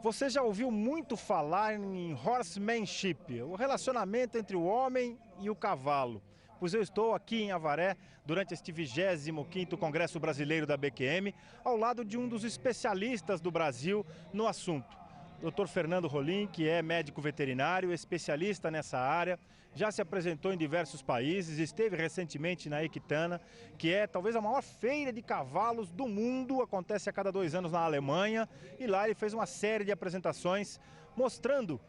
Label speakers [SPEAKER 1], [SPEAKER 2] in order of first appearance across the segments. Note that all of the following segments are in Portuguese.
[SPEAKER 1] Você já ouviu muito falar em horsemanship, o relacionamento entre o homem e o cavalo. Pois eu estou aqui em Avaré durante este 25º Congresso Brasileiro da BQM, ao lado de um dos especialistas do Brasil no assunto. Dr. Fernando Rolim, que é médico veterinário, especialista nessa área, já se apresentou em diversos países, esteve recentemente na Equitana, que é talvez a maior feira de cavalos do mundo, acontece a cada 2 anos na Alemanha, e lá ele fez uma série de apresentações mostrando,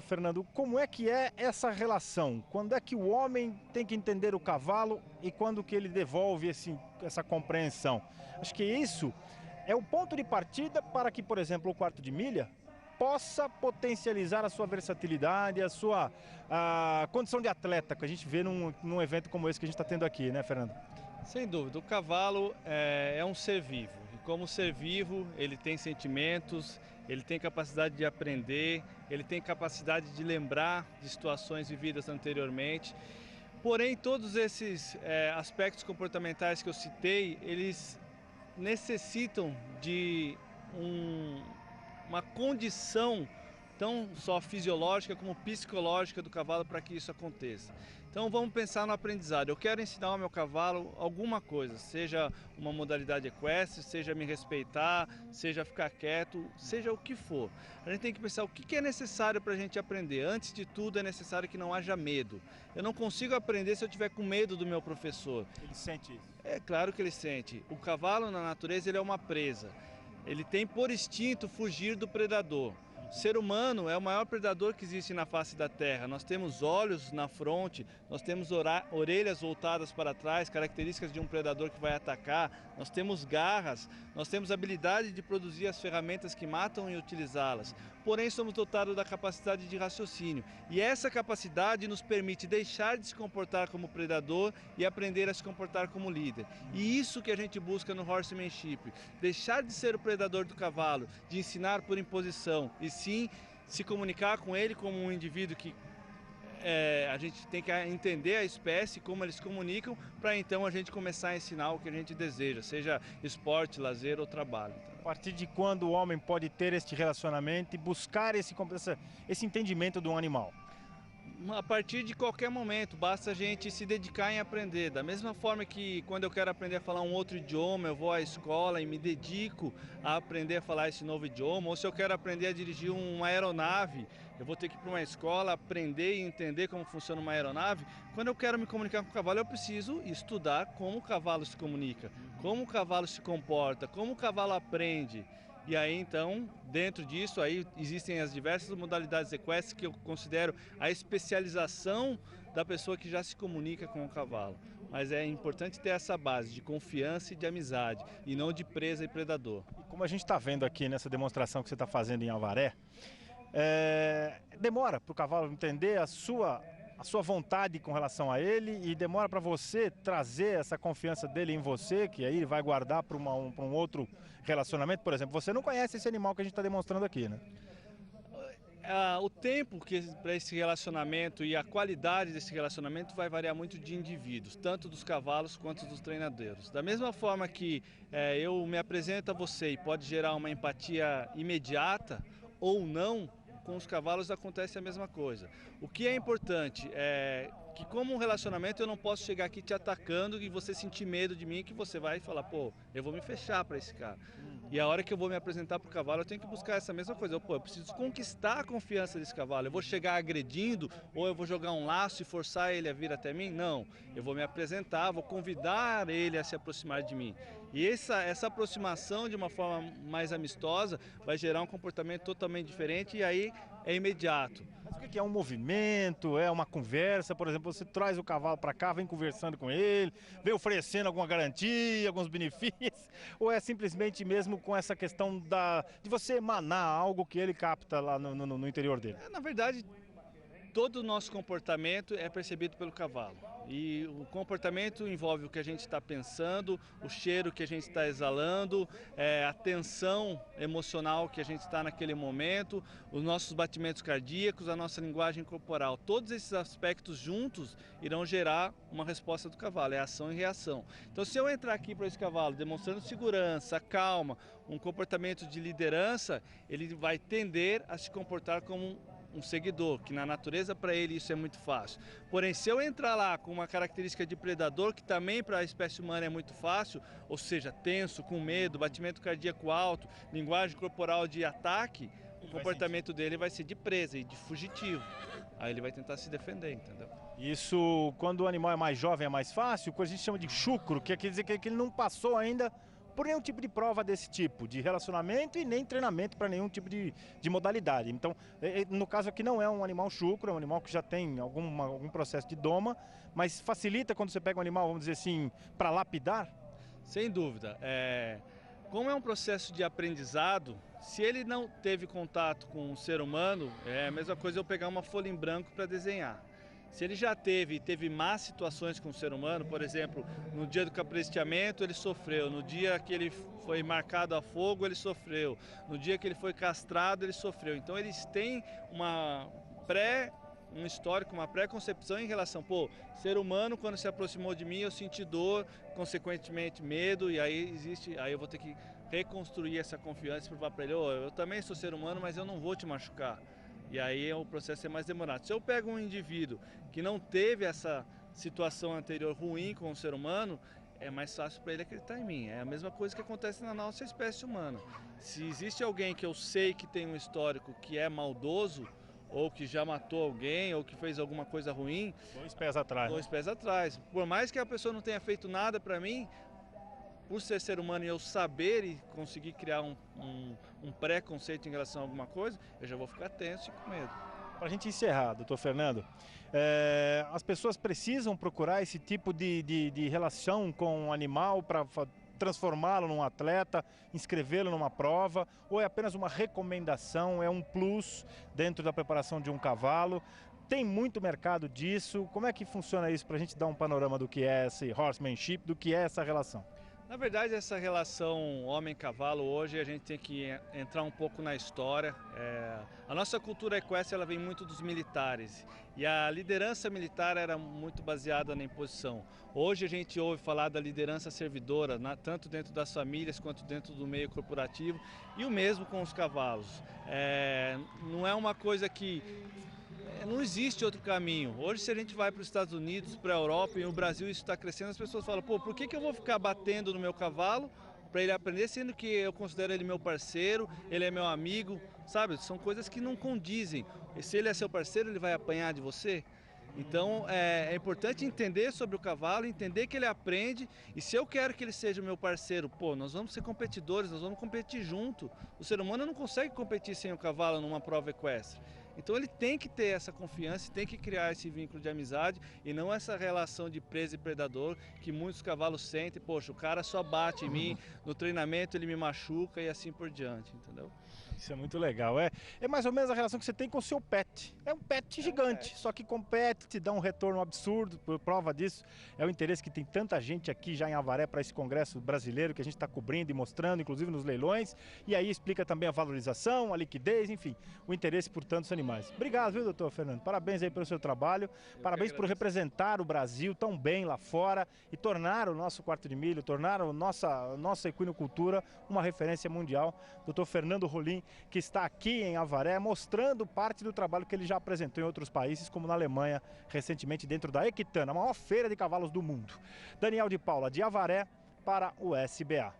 [SPEAKER 1] Fernando, como é que é essa relação, quando é que o homem tem que entender o cavalo e quando que ele devolve essa compreensão. Acho que isso é o ponto de partida para que, por exemplo, o quarto de milha possa potencializar a sua versatilidade, a condição de atleta que a gente vê num evento como esse que a gente está tendo aqui, né, Fernando?
[SPEAKER 2] Sem dúvida, o cavalo é um ser vivo. E como ser vivo, ele tem sentimentos, ele tem capacidade de aprender, ele tem capacidade de lembrar de situações vividas anteriormente. Porém, todos esses aspectos comportamentais que eu citei, eles necessitam de uma condição tão só fisiológica como psicológica do cavalo para que isso aconteça. Então vamos pensar no aprendizado. Eu quero ensinar ao meu cavalo alguma coisa, seja uma modalidade equestre, seja me respeitar, seja ficar quieto, seja o que for. A gente tem que pensar o que é necessário para a gente aprender. Antes de tudo é necessário que não haja medo. Eu não consigo aprender se eu tiver com medo do meu professor.
[SPEAKER 1] Ele sente isso?
[SPEAKER 2] É claro que ele sente. O cavalo na natureza ele é uma presa. Ele tem por instinto fugir do predador. O ser humano é o maior predador que existe na face da terra. Nós temos olhos na fronte, nós temos orelhas voltadas para trás, características de um predador que vai atacar, nós temos garras, nós temos a habilidade de produzir as ferramentas que matam e utilizá-las. Porém, somos dotados da capacidade de raciocínio. E essa capacidade nos permite deixar de se comportar como predador e aprender a se comportar como líder. E isso que a gente busca no horsemanship, deixar de ser o predador do cavalo, de ensinar por imposição, e sim se comunicar com ele como um indivíduo que a gente tem que entender a espécie, como eles comunicam, para então a gente começar a ensinar o que a gente deseja, seja esporte, lazer ou trabalho.
[SPEAKER 1] A partir de quando o homem pode ter este relacionamento e buscar esse entendimento de um animal?
[SPEAKER 2] A partir de qualquer momento, basta a gente se dedicar em aprender. Da mesma forma que quando eu quero aprender a falar um outro idioma, eu vou à escola e me dedico a aprender a falar esse novo idioma. Ou se eu quero aprender a dirigir uma aeronave, eu vou ter que ir para uma escola, aprender e entender como funciona uma aeronave. Quando eu quero me comunicar com o cavalo, eu preciso estudar como o cavalo se comunica, como o cavalo se comporta, como o cavalo aprende. E aí então, dentro disso, aí existem as diversas modalidades equestres que eu considero a especialização da pessoa que já se comunica com o cavalo. Mas é importante ter essa base de confiança e de amizade, e não de presa e predador.
[SPEAKER 1] E como a gente está vendo aqui nessa demonstração que você está fazendo em Avaré, demora para o cavalo entender a sua vontade com relação a ele e demora para você trazer essa confiança dele em você, que aí ele vai guardar para um outro relacionamento. Por exemplo, você não conhece esse animal que a gente está demonstrando aqui, né?
[SPEAKER 2] O tempo para esse relacionamento e a qualidade desse relacionamento vai variar muito de indivíduos, tanto dos cavalos quanto dos treinadores. Da mesma forma que eu me apresento a você e pode gerar uma empatia imediata ou não, com os cavalos acontece a mesma coisa. O que é importante é que, como um relacionamento, eu não posso chegar aqui te atacando e você sentir medo de mim, que você vai falar, pô, eu vou me fechar para esse cara. E a hora que eu vou me apresentar para o cavalo, eu tenho que buscar essa mesma coisa. Eu preciso conquistar a confiança desse cavalo. Eu vou chegar agredindo ou eu vou jogar um laço e forçar ele a vir até mim? Não. Eu vou me apresentar, vou convidar ele a se aproximar de mim. E essa aproximação de uma forma mais amistosa vai gerar um comportamento totalmente diferente e aí é imediato.
[SPEAKER 1] Mas o que é um movimento, é uma conversa? Por exemplo, você traz o cavalo para cá, vem conversando com ele, vem oferecendo alguma garantia, alguns benefícios, ou é simplesmente mesmo com essa questão de você emanar algo que ele capta lá no interior dele?
[SPEAKER 2] Na verdade, todo o nosso comportamento é percebido pelo cavalo. E o comportamento envolve o que a gente está pensando, o cheiro que a gente está exalando, a tensão emocional que a gente está naquele momento, os nossos batimentos cardíacos, a nossa linguagem corporal. Todos esses aspectos juntos irão gerar uma resposta do cavalo, é ação e reação. Então, se eu entrar aqui para esse cavalo demonstrando segurança, calma, um comportamento de liderança, ele vai tender a se comportar como um seguidor, que na natureza para ele isso é muito fácil. Porém, se eu entrar lá com uma característica de predador, que também para a espécie humana é muito fácil, ou seja, tenso, com medo, batimento cardíaco alto, linguagem corporal de ataque, o comportamento dele vai ser de presa e de fugitivo. Aí ele vai tentar se defender, entendeu?
[SPEAKER 1] Isso, quando o animal é mais jovem, é mais fácil, o que a gente chama de chucro, que quer dizer que ele não passou ainda por nenhum tipo de prova desse tipo, de relacionamento e nem treinamento para nenhum tipo de modalidade. Então, no caso aqui não é um animal chucro, é um animal que já tem algum processo de doma, mas facilita quando você pega um animal, vamos dizer assim, para lapidar?
[SPEAKER 2] Sem dúvida. Como é um processo de aprendizado, se ele não teve contato com um ser humano, é a mesma coisa eu pegar uma folha em branco para desenhar. Se ele já teve más situações com o ser humano, por exemplo, no dia do capresteamento ele sofreu, no dia que ele foi marcado a fogo ele sofreu, no dia que ele foi castrado ele sofreu. Então eles têm um histórico, uma pré-concepção em relação, ser humano quando se aproximou de mim eu senti dor, consequentemente medo, e aí eu vou ter que reconstruir essa confiança e provar para ele, eu também sou ser humano, mas eu não vou te machucar. E aí o processo é mais demorado. Se eu pego um indivíduo que não teve essa situação anterior ruim com o ser humano, é mais fácil para ele acreditar em mim. É a mesma coisa que acontece na nossa espécie humana. Se existe alguém que eu sei que tem um histórico que é maldoso, ou que já matou alguém, ou que fez alguma coisa ruim...
[SPEAKER 1] 2 pés atrás.
[SPEAKER 2] 2 pés atrás. Por mais que a pessoa não tenha feito nada para mim, por ser humano e eu saber e conseguir criar um pré-conceito em relação a alguma coisa, eu já vou ficar tenso e com medo.
[SPEAKER 1] Para a gente encerrar, doutor Fernando, as pessoas precisam procurar esse tipo de relação com o animal para transformá-lo num atleta, inscrevê-lo numa prova, ou é apenas uma recomendação, é um plus dentro da preparação de um cavalo? Tem muito mercado disso. Como é que funciona isso para a gente dar um panorama do que é esse horsemanship, do que é essa relação?
[SPEAKER 2] Na verdade, essa relação homem-cavalo hoje a gente tem que entrar um pouco na história. A nossa cultura equestre ela vem muito dos militares e a liderança militar era muito baseada na imposição. Hoje a gente ouve falar da liderança servidora, tanto dentro das famílias quanto dentro do meio corporativo e o mesmo com os cavalos. Não é uma coisa que... Não existe outro caminho. Hoje, se a gente vai para os Estados Unidos, para a Europa e no Brasil isso está crescendo, as pessoas falam, por que eu vou ficar batendo no meu cavalo para ele aprender, sendo que eu considero ele meu parceiro, ele é meu amigo, sabe? São coisas que não condizem. E se ele é seu parceiro, ele vai apanhar de você? Então, é importante entender sobre o cavalo, entender que ele aprende e se eu quero que ele seja meu parceiro, nós vamos ser competidores, nós vamos competir junto. O ser humano não consegue competir sem o cavalo numa prova equestre. Então ele tem que ter essa confiança, tem que criar esse vínculo de amizade e não essa relação de presa e predador que muitos cavalos sentem, o cara só bate em mim, no treinamento ele me machuca e assim por diante, entendeu?
[SPEAKER 1] Isso é muito legal. É mais ou menos a relação que você tem com o seu pet. É um pet gigante, só que compete, te dá um retorno absurdo. Por prova disso, é o interesse que tem tanta gente aqui já em Avaré para esse congresso brasileiro que a gente está cobrindo e mostrando, inclusive nos leilões. E aí explica também a valorização, a liquidez, enfim, o interesse por tantos animais. Obrigado, viu, doutor Fernando? Parabéns aí pelo seu trabalho. Parabéns por representar o Brasil tão bem lá fora e tornar o nosso quarto de milho, tornar a nossa equinocultura uma referência mundial. Doutor Fernando Rolim, que está aqui em Avaré, mostrando parte do trabalho que ele já apresentou em outros países, como na Alemanha, recentemente dentro da Equitana, a maior feira de cavalos do mundo. Daniel de Paula, de Avaré, para o SBA.